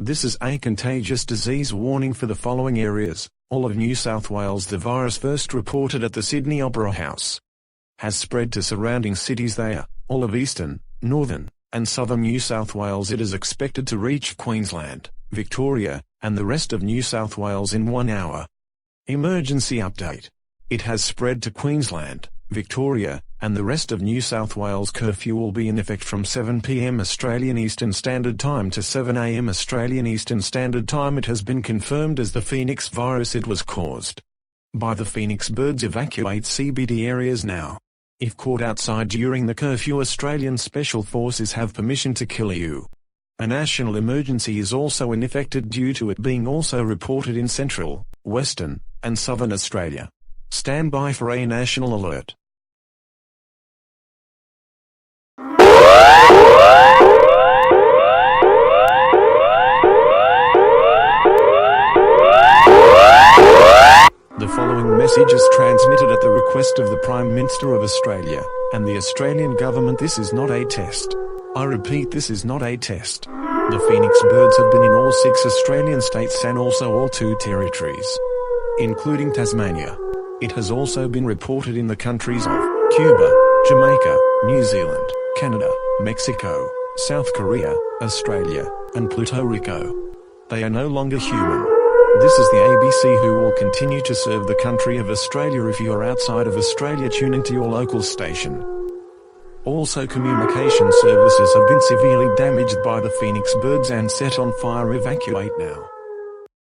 This is a contagious disease warning for the following areas. All of New South Wales. The virus first reported at the Sydney Opera House has spread to surrounding cities there, all of eastern, northern, and southern New South Wales. It is expected to reach Queensland, Victoria, and the rest of New South Wales in 1 hour. Emergency update. It has spread to Queensland, Victoria, and the rest of New South Wales. Curfew will be in effect from 7 p.m. Australian Eastern Standard Time to 7 a.m. Australian Eastern Standard Time. It has been confirmed as the Phoenix virus. It was caused by the Phoenix birds. Evacuate CBD areas now. If caught outside during the curfew, Australian Special Forces have permission to kill you. A national emergency is also in effect due to it being also reported in central, western, and southern Australia. Stand by for a national alert. The following message is transmitted at the request of the Prime Minister of Australia and the Australian Government. This is not a test. I repeat, this is not a test. The Phoenix birds have been in all 6 Australian states and also all 2 territories, including Tasmania. It has also been reported in the countries of Cuba, Jamaica, New Zealand, Canada, Mexico, South Korea, Australia, and Puerto Rico. They are no longer human. This is the ABC, who will continue to serve the country of Australia. If you are outside of Australia, tune into your local station. Also, communication services have been severely damaged by the Phoenix birds and set on fire. Evacuate now.